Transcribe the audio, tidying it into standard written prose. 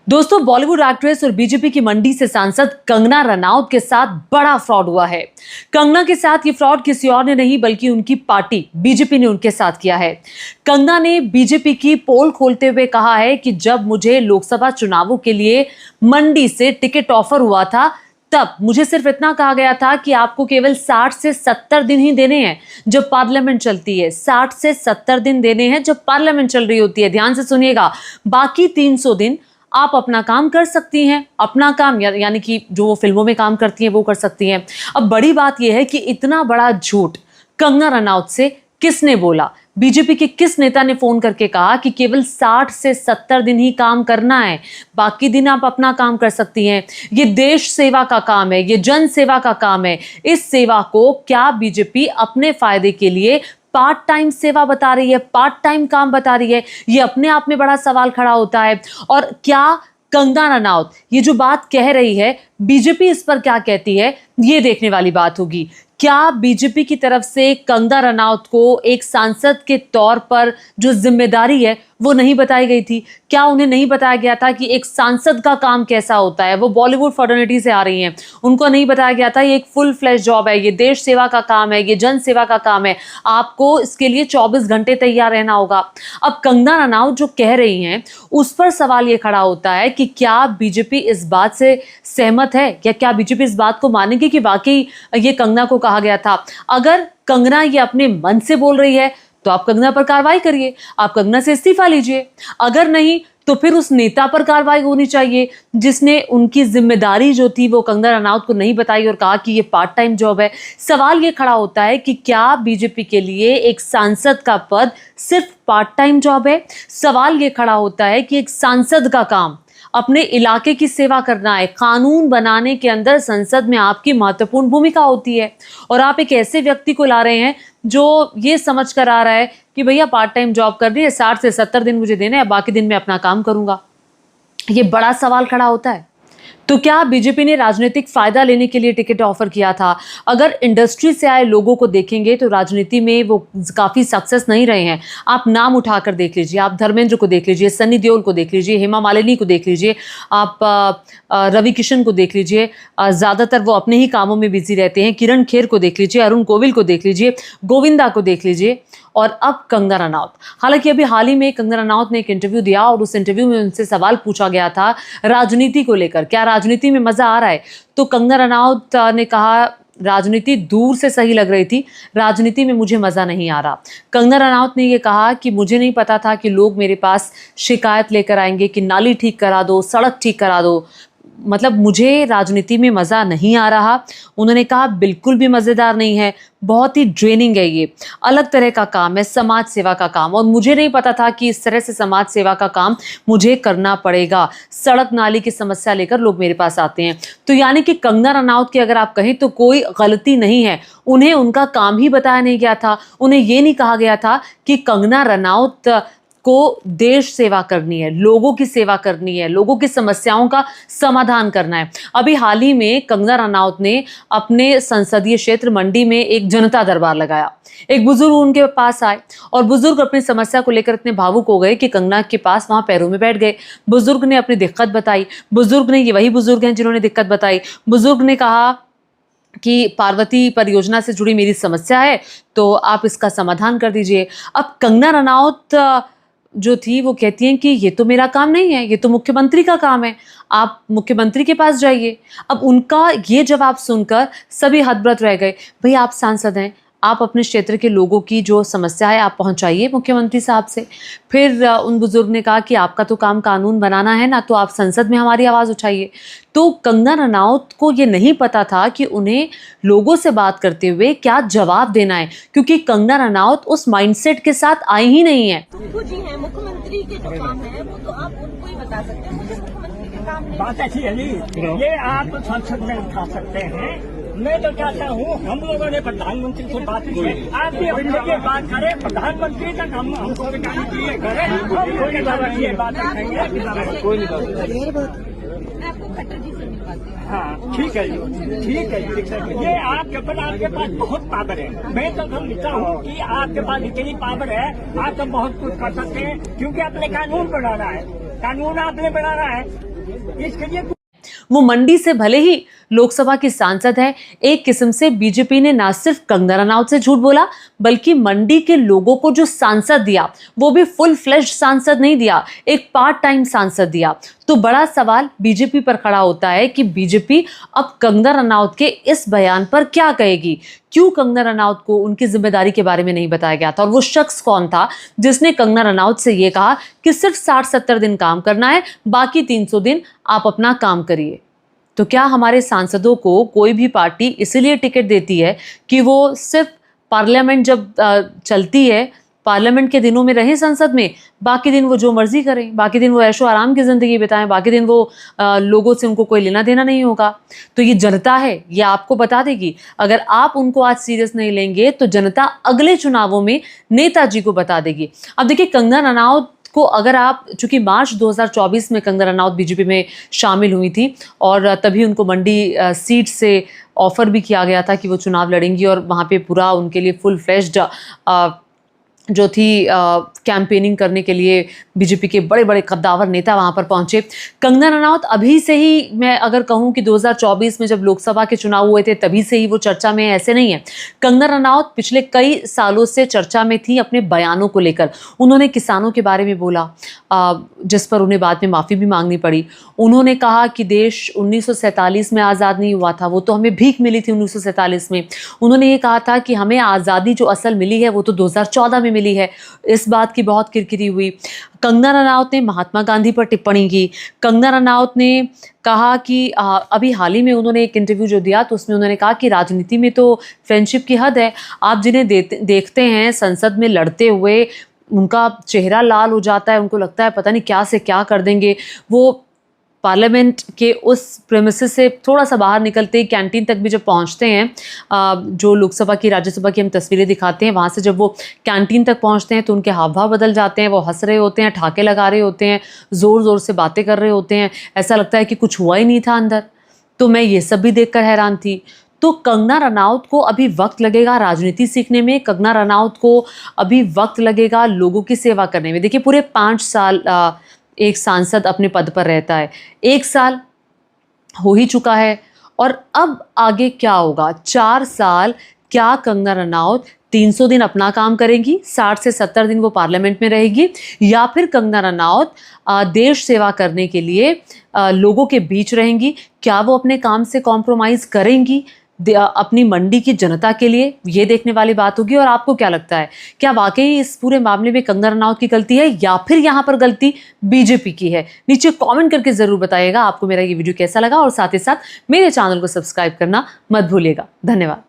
दोस्तों, बॉलीवुड एक्ट्रेस और बीजेपी की मंडी से सांसद कंगना रनौत के साथ बड़ा फ्रॉड हुआ है। कंगना के साथ ये फ्रॉड किसी और ने नहीं बल्कि उनकी पार्टी बीजेपी ने उनके साथ किया है। कंगना ने बीजेपी की पोल खोलते हुए कहा है कि जब मुझे लोकसभा चुनावों के लिए मंडी से टिकट ऑफर हुआ था तब मुझे सिर्फ इतना कहा गया था कि आपको केवल 60 से 70 दिन ही देने हैं जब पार्लियामेंट चलती है। 60 से 70 दिन देने हैं जब पार्लियामेंट चल रही होती है। ध्यान से सुनिएगा, बाकी 300 दिन आप अपना काम कर सकती हैं। अपना काम यानी कि जो वो फिल्मों में काम करती हैं वो कर सकती हैं। अब बड़ी बात यह है कि इतना बड़ा झूठ कंगना रनौत से किसने बोला? बीजेपी के किस नेता ने फोन करके कहा कि केवल 60 से 70 दिन ही काम करना है, बाकी दिन आप अपना काम कर सकती हैं? ये देश सेवा का काम है, ये जन सेवा का काम है। इस सेवा को क्या बीजेपी अपने फायदे के लिए पार्ट टाइम सेवा बता रही है, पार्ट टाइम काम बता रही है? ये अपने आप में बड़ा सवाल खड़ा होता है। और क्या कंगना रनौत ये जो बात कह रही है, बीजेपी इस पर क्या कहती है, ये देखने वाली बात होगी। क्या बीजेपी की तरफ से कंगना रनौत को एक सांसद के तौर पर जो जिम्मेदारी है वो नहीं बताई गई थी? क्या उन्हें नहीं बताया गया था कि एक सांसद का काम कैसा होता है? वो बॉलीवुड फॉर्मेलिटी से आ रही हैं, उनको नहीं बताया गया था ये एक फुल फ्लैश जॉब है, ये देश सेवा का काम है, ये जन सेवा का काम है, आपको इसके लिए 24 घंटे तैयार रहना होगा। अब कंगना रनौत जो कह रही हैं उस पर सवाल ये खड़ा होता है कि क्या बीजेपी इस बात से सहमत है, या क्या बीजेपी इस बात को मानेगी कि वाकई ये कंगना को कहा गया था? अगर कंगना ये अपने मन से बोल रही है तो आप कंगना पर कार्रवाई करिए, आप कंगना से इस्तीफा लीजिए। अगर नहीं तो फिर उस नेता पर कार्रवाई होनी चाहिए जिसने उनकी जिम्मेदारी जो थी वो कंगना रनौत को नहीं बताई और कहा कि ये पार्ट टाइम जॉब है। सवाल ये खड़ा होता है कि क्या बीजेपी के लिए एक सांसद का पद सिर्फ पार्ट टाइम जॉब है? सवाल ये खड़ा होता है कि एक सांसद का काम अपने इलाके की सेवा करना है। कानून बनाने के अंदर संसद में आपकी महत्वपूर्ण भूमिका होती है और आप एक ऐसे व्यक्ति को ला रहे हैं जो ये समझ कर आ रहा है कि भैया पार्ट टाइम जॉब कर रही है, 60 से 70 दिन मुझे देने हैं, बाकी दिन मैं अपना काम करूंगा। ये बड़ा सवाल खड़ा होता है। तो क्या बीजेपी ने राजनीतिक फायदा लेने के लिए टिकट ऑफर किया था? अगर इंडस्ट्री से आए लोगों को देखेंगे तो राजनीति में वो काफी सक्सेस नहीं रहे हैं। आप नाम उठाकर देख लीजिए, आप धर्मेंद्र को देख लीजिए, सन्नी देओल को देख लीजिए, हेमा मालिनी को देख लीजिए, आप रवि किशन को देख लीजिए, ज्यादातर वो अपने ही कामों में बिजी रहते हैं। किरण खेर को देख लीजिए, अरुण गोविल को देख लीजिए, गोविंदा को देख लीजिए, और अब कंगना रनौत। हालांकि अभी हाल ही में कंगना रनौत ने एक इंटरव्यू दिया और उस इंटरव्यू में उनसे सवाल पूछा गया था राजनीति को लेकर, क्या राजनीति में मजा आ रहा है? तो कंगना रनौत ने कहा राजनीति दूर से सही लग रही थी, राजनीति में मुझे मजा नहीं आ रहा। कंगना रनौत ने यह कहा कि मुझे नहीं पता था कि लोग मेरे पास शिकायत लेकर आएंगे कि नाली ठीक करा दो, सड़क ठीक करा दो, मतलब मुझे राजनीति में मज़ा नहीं आ रहा। उन्होंने कहा बिल्कुल भी मज़ेदार नहीं है, बहुत ही ड्रेनिंग है, ये अलग तरह का काम है, समाज सेवा का काम, और मुझे नहीं पता था कि इस तरह से समाज सेवा का काम मुझे करना पड़ेगा। सड़क नाली की समस्या लेकर लोग मेरे पास आते हैं। तो यानी कि कंगना रनौत की अगर आप कहें तो कोई गलती नहीं है, उन्हें उनका काम ही बताया नहीं गया था। उन्हें ये नहीं कहा गया था कि कंगना रनौत को देश सेवा करनी है, लोगों की सेवा करनी है, लोगों की समस्याओं का समाधान करना है। अभी हाल ही में कंगना रनौत ने अपने संसदीय क्षेत्र मंडी में एक जनता दरबार लगाया। एक बुजुर्ग उनके पास आए और बुजुर्ग अपनी समस्या को लेकर इतने भावुक हो गए कि कंगना के पास वहां पैरों में बैठ गए। बुजुर्ग ने अपनी दिक्कत बताई। बुजुर्ग ने, ये वही बुजुर्ग हैं जिन्होंने दिक्कत बताई, बुजुर्ग ने कहा कि पार्वती परियोजना से जुड़ी मेरी समस्या है तो आप इसका समाधान कर दीजिए। अब कंगना रनौत जो थी वो कहती हैं कि ये तो मेरा काम नहीं है, ये तो मुख्यमंत्री का काम है, आप मुख्यमंत्री के पास जाइए। अब उनका ये जवाब सुनकर सभी हतप्रभ रह गए। भाई आप सांसद हैं, आप अपने क्षेत्र के लोगों की जो समस्या है आप पहुंचाइए मुख्यमंत्री साहब से। फिर उन बुजुर्ग ने कहा कि आपका तो काम कानून बनाना है ना, तो आप संसद में हमारी आवाज़ उठाइए। तो कंगना रनौत को ये नहीं पता था कि उन्हें लोगों से बात करते हुए क्या जवाब देना है, क्योंकि कंगना रनौत उस माइंडसेट के साथ आई ही नहीं है। जी हैं, मुख्यमंत्री के जो काम है वो तो आप उनको ही बता सकते हैं, मुझे मुख्यमंत्री के काम नहीं। बात ऐसी है जी, ये आप संसद में उठा सकते हैं। मैं तो चाहता हूँ हम लोगों ने प्रधानमंत्री से बात की है, आप भी अपने बात करें, प्रधानमंत्री का काम हमको करें, हम ये बात रखेंगे। कोई नहीं, मैं आपको खट्टर जी से मिलवाती हूँ। हाँ ठीक है जी, ठीक है जी। ये आपके पास बहुत पावर है। मैं तो समझता हूँ कि आपके पास इतनी पावर है, आप तो बहुत कुछ कर सकते हैं, क्योंकि अपने कानून बनाना है। कानून आपने बनाना है, इसके लिए वो मंडी से भले ही लोकसभा की सांसद है, एक किस्म से बीजेपी ने ना सिर्फ कंगना रनाउत से झूठ बोला, बल्कि मंडी के लोगों को जो सांसद दिया वो भी फुल फ्लेश्ड सांसद नहीं दिया, एक पार्ट टाइम सांसद दिया। तो बड़ा सवाल बीजेपी पर खड़ा होता है कि बीजेपी अब कंगना रनाउत के इस बयान पर क्या कहेगी। क्यों कंगना रनाउत को उनकी जिम्मेदारी के बारे में नहीं बताया गया था, और वो शख्स कौन था जिसने कंगना रनाउत से ये कहा कि सिर्फ 60-70 दिन काम करना है, बाकी 300 दिन आप अपना काम करिए। तो क्या हमारे सांसदों को कोई भी पार्टी इसीलिए टिकट देती है कि वो सिर्फ पार्लियामेंट जब चलती है, पार्लियामेंट के दिनों में रहें संसद में, बाकी दिन वो जो मर्जी करें, बाकी दिन वो ऐशो आराम की ज़िंदगी बिताएं, बाकी दिन वो लोगों से उनको कोई लेना देना नहीं होगा। तो ये जनता है, ये आपको बता देगी। अगर आप उनको आज सीरियस नहीं लेंगे तो जनता अगले चुनावों में नेताजी को बता देगी। अब देखिए, कंगना रनाउत को अगर आप, चूंकि मार्च 2024 में कंगना रनाउत बीजेपी में शामिल हुई थी और तभी उनको मंडी सीट से ऑफर भी किया गया था कि वो चुनाव लड़ेंगी, और वहाँ पे पूरा उनके लिए फुल फ्लेश्ड जो थी कैंपेनिंग करने के लिए बीजेपी के बड़े बड़े कद्दावर नेता वहाँ पर पहुँचे। कंगना रनाउत अभी से ही, मैं अगर कहूँ कि 2024 में जब लोकसभा के चुनाव हुए थे तभी से ही वो चर्चा में, ऐसे नहीं है। कंगना रनाउत पिछले कई सालों से चर्चा में थी अपने बयानों को लेकर। उन्होंने किसानों के बारे में बोला, जिस पर उन्हें बाद में माफ़ी भी मांगनी पड़ी। उन्होंने कहा कि देश 1947 में आज़ाद नहीं हुआ था, वो तो हमें भीख मिली थी 1947 में। उन्होंने ये कहा था कि हमें आज़ादी जो असल मिली है वो तो 2014 में मिली है। इस बात की बहुत किरकिरी हुई। कंगना रनाउत ने महात्मा गांधी पर टिप्पणी की। कंगना रनाउत ने कहा कि अभी हाल ही में उन्होंने एक इंटरव्यू जो दिया तो उसमें उन्होंने कहा कि राजनीति में तो फ्रेंडशिप की हद है। आप जिन्हें देखते हैं संसद में लड़ते हुए, उनका चेहरा लाल हो जाता है, उनको लगता है पता नहीं क्या से क्या कर देंगे। वो पार्लियामेंट के उस प्रेमिसेस से थोड़ा सा बाहर निकलते ही कैंटीन तक भी जब पहुंचते हैं, जो लोकसभा की राज्यसभा की हम तस्वीरें दिखाते हैं, वहाँ से जब वो कैंटीन तक पहुंचते हैं तो उनके हाव भाव बदल जाते हैं। वो हंस रहे होते हैं, ठाके लगा रहे होते हैं, ज़ोर ज़ोर से बातें कर रहे होते हैं, ऐसा लगता है कि कुछ हुआ ही नहीं था अंदर। तो मैं ये सब भी देखकर हैरान थी। तो कंगना रनाउत को अभी वक्त लगेगा राजनीति सीखने में, कंगना रनाउत को अभी वक्त लगेगा लोगों की सेवा करने में। देखिए, पूरे 5 साल एक सांसद अपने पद पर रहता है, 1 साल हो ही चुका है, और अब आगे क्या होगा? 4 साल क्या कंगना रनाउत 300 दिन अपना काम करेंगी, 60 से 70 दिन वो पार्लियामेंट में रहेगी, या फिर कंगना रनाउत देश सेवा करने के लिए लोगों के बीच रहेंगी? क्या वो अपने काम से कॉम्प्रोमाइज़ करेंगी अपनी मंडी की जनता के लिए? ये देखने वाली बात होगी। और आपको क्या लगता है, क्या वाकई इस पूरे मामले में कंगना रनाउत की गलती है या फिर यहाँ पर गलती बीजेपी की है? नीचे कमेंट करके ज़रूर बताइएगा आपको मेरा ये वीडियो कैसा लगा, और साथ ही साथ मेरे चैनल को सब्सक्राइब करना मत भूलिएगा। धन्यवाद।